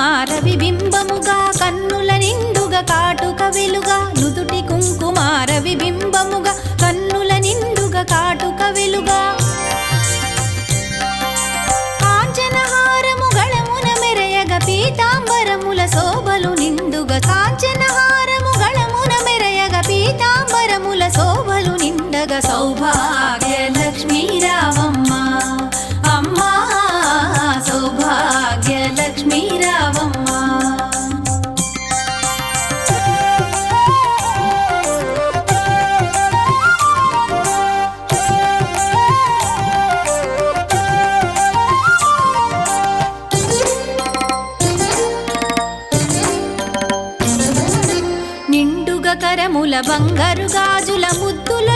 కుంకుమారవి బింబముగా కన్నుల నిండుగా కాటుక వెలుగా నుదుటి కుంకుమారవి బింబముగా కన్నుల నిండుగా కాటుక వెలుగా కాంచనహారము గళమున మెరయగ పీతాంబరముల శోభలు నిండుగా కాంచనహారము గళమున మెరయగ పీతాంబరముల శోభలు నిండగా సౌభాగ్య లక్ష్మీ రావమ్మ అమ్మా సౌభాగ్య లక్ష్మీ రావమ్మ నిండుగా కరముల బంగారు గాజుల ముద్దుల